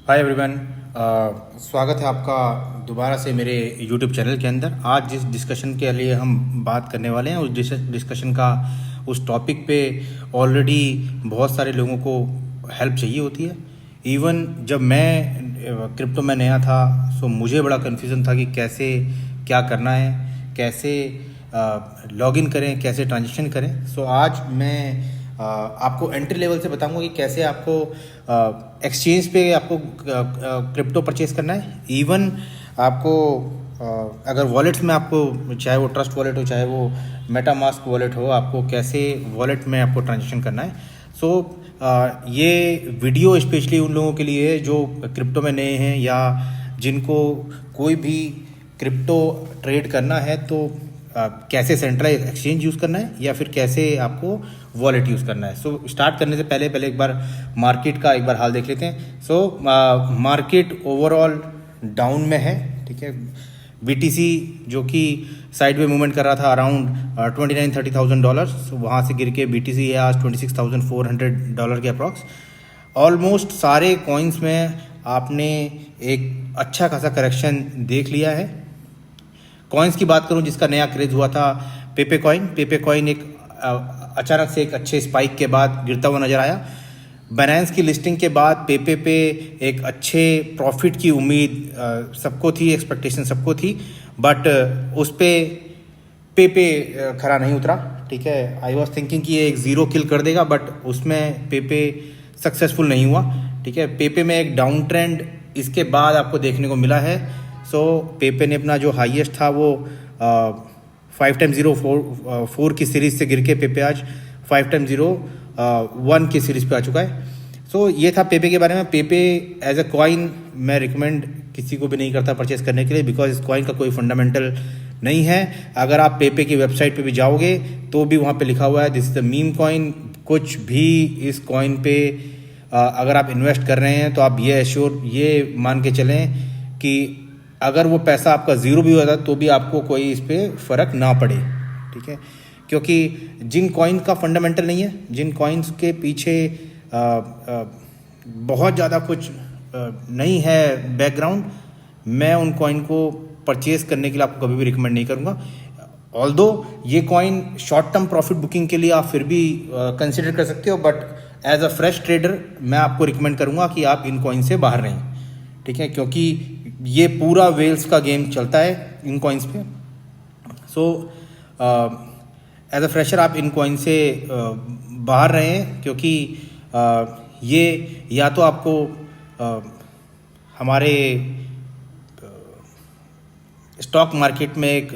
Hi everyone, स्वागत है आपका दोबारा से मेरे यूट्यूब चैनल के अंदर। आज जिस डिस्कशन के लिए हम बात करने वाले हैं उस डिस्कशन का उस टॉपिक पे ऑलरेडी बहुत सारे लोगों को हेल्प चाहिए होती है। इवन जब मैं क्रिप्टो में नया था सो मुझे बड़ा कन्फ्यूज़न था कि कैसे क्या करना है, कैसे लॉगिन करें, कैसे ट्रांजेक्शन करें। सो आज मैं आपको एंट्री लेवल से बताऊंगा कि कैसे आपको एक्सचेंज पे आपको क्रिप्टो परचेज करना है। इवन आपको अगर वॉलेट्स में आपको, चाहे वो ट्रस्ट वॉलेट हो चाहे वो मेटामास्क वॉलेट हो, आपको कैसे वॉलेट में आपको ट्रांजेक्शन करना है। सो ये वीडियो स्पेशली उन लोगों के लिए जो क्रिप्टो में नए हैं या जिनको कोई भी क्रिप्टो ट्रेड करना है तो कैसे सेंट्रलाइज एक्सचेंज यूज़ करना है या फिर कैसे आपको वॉलेट यूज़ करना है। सो स्टार्ट करने से पहले एक बार मार्केट का एक बार हाल देख लेते हैं। सो मार्केट ओवरऑल डाउन में है, ठीक है। बीटीसी जो कि साइड में मूवमेंट कर रहा था अराउंड $29,000-30,000, सो वहाँ से गिर के बीटीसी है आज $26,400 के अप्रॉक्स। ऑलमोस्ट सारे कॉइन्स में आपने एक अच्छा खासा करेक्शन देख लिया है। कॉइन्स की बात करूं जिसका नया क्रेज हुआ था, पेपे कॉइन एक अचानक से एक अच्छे स्पाइक के बाद गिरता हुआ नजर आया। बाइनेंस की लिस्टिंग के बाद पेपे पे एक अच्छे प्रॉफिट की उम्मीद सबको थी, एक्सपेक्टेशन सबको थी, बट उस पे पेपे खरा नहीं उतरा, ठीक है। आई वॉज थिंकिंग कि ये एक ज़ीरो किल कर देगा, बट उसमें पेपे सक्सेसफुल नहीं हुआ, ठीक है। पेपे में एक डाउन ट्रेंड इसके बाद आपको देखने को मिला है। सो पेपे ने अपना जो हाईएस्ट था वो 5x04 की सीरीज से गिर के पेपे आज 5x01 की सीरीज पे आ चुका है। सो ये था पेपे के बारे में। पेपे एज अ कॉइन मैं रिकमेंड किसी को भी नहीं करता परचेस करने के लिए, बिकॉज इस कॉइन का कोई फंडामेंटल नहीं है। अगर आप पेपे की वेबसाइट पे भी जाओगे तो भी वहाँ पे लिखा हुआ है this is the meme coin. कुछ भी इस कॉइन पे अगर आप इन्वेस्ट कर रहे हैं तो आप ये मान के चलें कि अगर वो पैसा आपका ज़ीरो भी होता तो भी आपको कोई इस पर फ़र्क ना पड़े, ठीक है। क्योंकि जिन कॉइन का फंडामेंटल नहीं है, जिन कॉइन्स के पीछे बहुत ज़्यादा कुछ नहीं है बैकग्राउंड, मैं उन कॉइन को परचेज करने के लिए आपको कभी भी रिकमेंड नहीं करूँगा। ऑल्दो ये coin short term profit booking के लिए आप फिर भी कंसिडर कर सकते हो, but as a fresh trader मैं आपको रिकमेंड करूँगा कि आप इन कॉइन से बाहर रहें, ठीक है। क्योंकि ये पूरा वेल्स का गेम चलता है इन कॉइन्स पे। सो एज अ फ्रेशर आप इन कॉइन से बाहर रहें, क्योंकि ये या तो आपको हमारे स्टॉक मार्केट में एक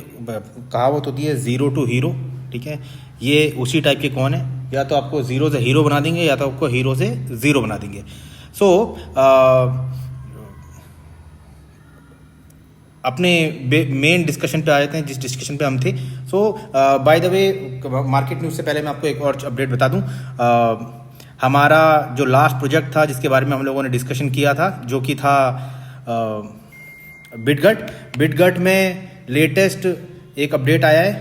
कहावत होती है ज़ीरो टू हीरो, ठीक है। ये उसी टाइप के कॉइन है, या तो आपको ज़ीरो से हीरो बना देंगे या तो आपको हीरो से ज़ीरो बना देंगे। सो अपने मेन डिस्कशन पे आ जाते हैं, जिस डिस्कशन पे हम थे। So by the way, market news से पहले मैं आपको एक और अपडेट बता दूं। हमारा जो लास्ट प्रोजेक्ट था जिसके बारे में हम लोगों ने डिस्कशन किया था, जो कि था बिटगट में लेटेस्ट एक अपडेट आया है।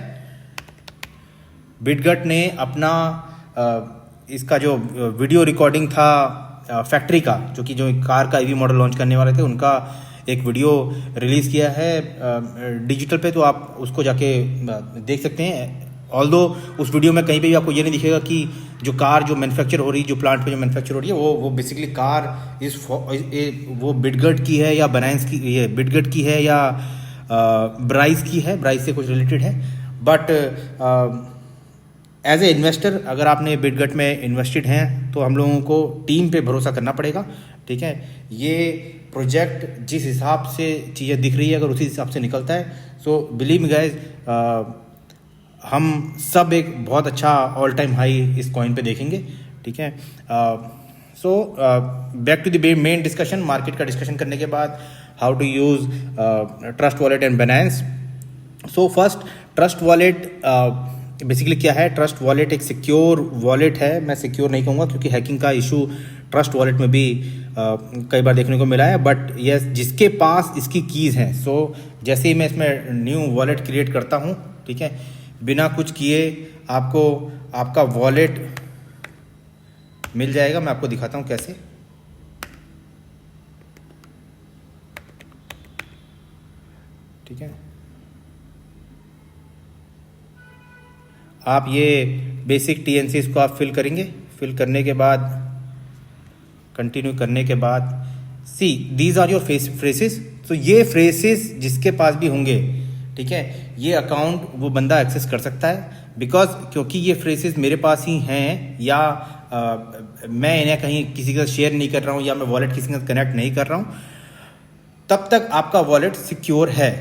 बिटगट ने अपना इसका जो वीडियो रिकॉर्डिंग था फैक्ट्री का, जो कार का ईवी मॉडल लॉन्च करने वाले थे, उनका एक वीडियो रिलीज़ किया है डिजिटल पे, तो आप उसको जाके देख सकते हैं। ऑल्दो उस वीडियो में कहीं पे भी आपको ये नहीं दिखेगा कि जो कार जो मैन्युफैक्चर हो रही है, जो प्लांट पे जो मैन्युफैक्चर हो रही है, वो बेसिकली कार वो बिटगट की है या बाइनेंस की, ये बिटगट की है या ब्राइस की है, ब्राइस से कुछ रिलेटेड है। बट एज ए इन्वेस्टर अगर आपने बिटगट में इन्वेस्टेड हैं तो हम लोगों को टीम पे भरोसा करना पड़ेगा, ठीक है। ये प्रोजेक्ट जिस हिसाब से चीज़ें दिख रही है, अगर उसी हिसाब से निकलता है, सो बिलीव मी गाइज, हम सब एक बहुत अच्छा ऑल टाइम हाई इस कॉइन पे देखेंगे, ठीक है। So back to the main discussion. Market का डिस्कशन करने के बाद how to use Trust Wallet and Binance. So first, Trust Wallet basically क्या है? ट्रस्ट वॉलेट एक सिक्योर वॉलेट है। मैं सिक्योर नहीं कहूँगा क्योंकि हैकिंग का इशू ट्रस्ट वॉलेट में भी कई बार देखने को मिला है, बट यस, जिसके पास इसकी कीज़ हैं, सो जैसे ही मैं इसमें न्यू वॉलेट क्रिएट करता हूँ, ठीक है, बिना कुछ किए आपको आपका वॉलेट मिल जाएगा। मैं आपको दिखाता हूँ कैसे। ठीक है। आप ये बेसिक TNCs को आप फिल करेंगे। फिल करने के बाद कंटिन्यू करने के बाद see these are your phrases. तो ये फ्रेसेस जिसके पास भी होंगे, ठीक है, ये अकाउंट वो बंदा एक्सेस कर सकता है। बिकॉज क्योंकि ये फ्रेसेस मेरे पास ही हैं, या मैं इन्हें कहीं किसी के साथ शेयर नहीं कर रहा हूँ, या मैं वॉलेट किसी के साथ कनेक्ट नहीं कर रहा हूँ, तब तक आपका वॉलेट सिक्योर है।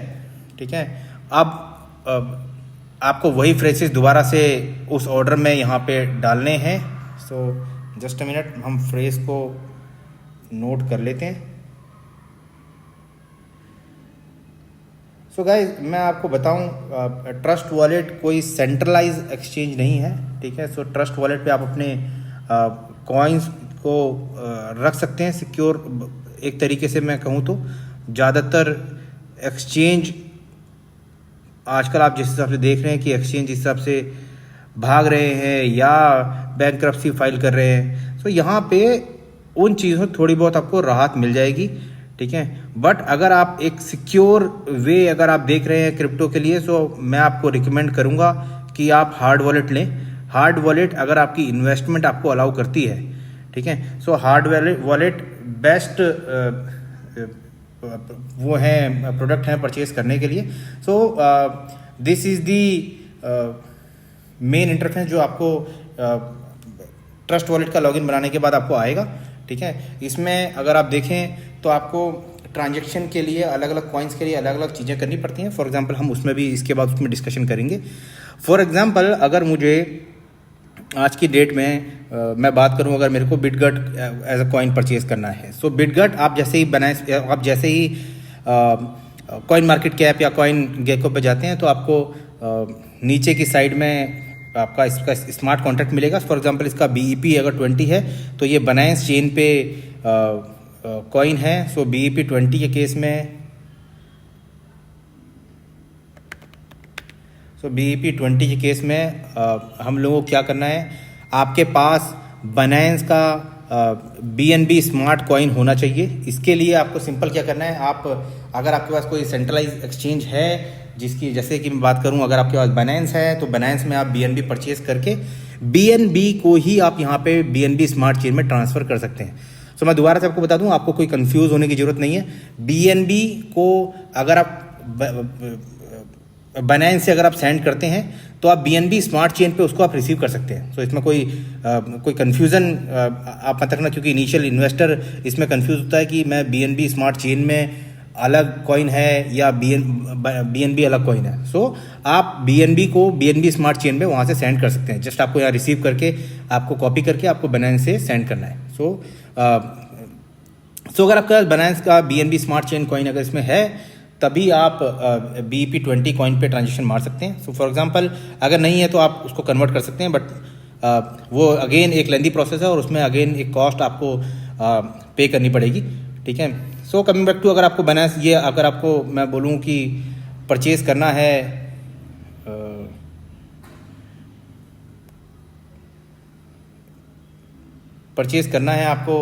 ठीक है। अब आपको वही फ्रेसेस दोबारा से उस ऑर्डर में यहाँ पे डालने हैं। सो जस्ट अ मिनट, हम फ्रेज को नोट कर लेते हैं। सो गाइज, मैं आपको बताऊं, ट्रस्ट वॉलेट कोई सेंट्रलाइज एक्सचेंज नहीं है। ठीक है। सो ट्रस्ट वॉलेट पे आप अपने कॉइन्स को रख सकते हैं सिक्योर। एक तरीके से मैं कहूँ तो ज़्यादातर एक्सचेंज आजकल आप जिस हिसाब से देख रहे हैं कि एक्सचेंज जिस हिसाब से भाग रहे हैं या बैंकरप्सी फाइल कर रहे हैं, सो यहाँ पे उन चीज़ों थोड़ी बहुत आपको राहत मिल जाएगी। ठीक है। बट अगर आप एक सिक्योर वे अगर आप देख रहे हैं क्रिप्टो के लिए, सो मैं आपको रिकमेंड करूँगा कि आप हार्ड वॉलेट लें। हार्ड वॉलेट अगर आपकी इन्वेस्टमेंट आपको अलाउ करती है, ठीक है, सो हार्ड वॉलेट बेस्ट वो हैं प्रोडक्ट हैं परचेज करने के लिए। So this is the main interface जो आपको ट्रस्ट वॉलेट का लॉगिन बनाने के बाद आपको आएगा। ठीक है। इसमें अगर आप देखें तो आपको ट्रांजैक्शन के लिए अलग अलग कॉइन्स के लिए अलग अलग चीज़ें करनी पड़ती हैं। फॉर एग्जांपल हम उसमें भी इसके बाद उसमें डिस्कशन करेंगे। फॉर एग्जांपल अगर मुझे आज की डेट में मैं बात करूं, अगर मेरे को बिटगट एज अ कॉइन परचेज करना है, सो बिटगट आप जैसे ही आप जैसे ही कॉइन मार्केट कैप या कॉइन गेको पे जाते हैं तो आपको नीचे की साइड में आपका इसका स्मार्ट कॉन्ट्रैक्ट मिलेगा। फॉर एग्जांपल इसका BEP अगर 20 है तो ये बाइनेंस चेन पे कॉइन है। सो BEP 20 के केस में BEP 20 के केस में हम लोगों को क्या करना है, आपके पास बाइनेंस का BNB स्मार्ट कॉइन होना चाहिए। इसके लिए आपको सिंपल क्या करना है, आप अगर आपके पास कोई सेंट्रलाइज एक्सचेंज है जिसकी, जैसे कि मैं बात करूं, अगर आपके पास बाइनेंस है तो बाइनेंस में आप BNB परचेज करके BNB को ही आप यहाँ पे BNB स्मार्ट चेन में ट्रांसफ़र कर सकते हैं। सो मैं दोबारा से आपको बता दूं, आपको कोई कंफ्यूज होने की ज़रूरत नहीं है। BNB को अगर आप बाइनेंस से अगर आप सेंड करते हैं तो आप BNB स्मार्ट चेन पे उसको आप रिसीव कर सकते हैं। तो इसमें कोई कन्फ्यूज़न आप मत रखना, क्योंकि इनिशियल इन्वेस्टर इसमें कन्फ्यूज होता है कि मैं BNB स्मार्ट चेन में अलग कॉइन है या BNB अलग कॉइन है। सो आप BNB को BNB स्मार्ट चेन में वहाँ से सेंड कर सकते हैं। जस्ट आपको यहाँ रिसीव करके आपको कॉपी करके आपको बाइनेंस से सेंड करना है। सो अगर आपका बाइनेंस का BNB स्मार्ट चेन कॉइन अगर इसमें है तभी आप BEP 20 कॉइन पे ट्रांजेक्शन मार सकते हैं। सो फॉर एग्जांपल अगर नहीं है तो आप उसको कन्वर्ट कर सकते हैं, बट वो अगेन एक लेंदी प्रोसेस है और उसमें अगेन एक कॉस्ट आपको पे करनी पड़ेगी। ठीक है। सो कमिंग बैक टू, अगर आपको बाइनेंस, ये अगर आपको मैं बोलूँ कि परचेज करना है आपको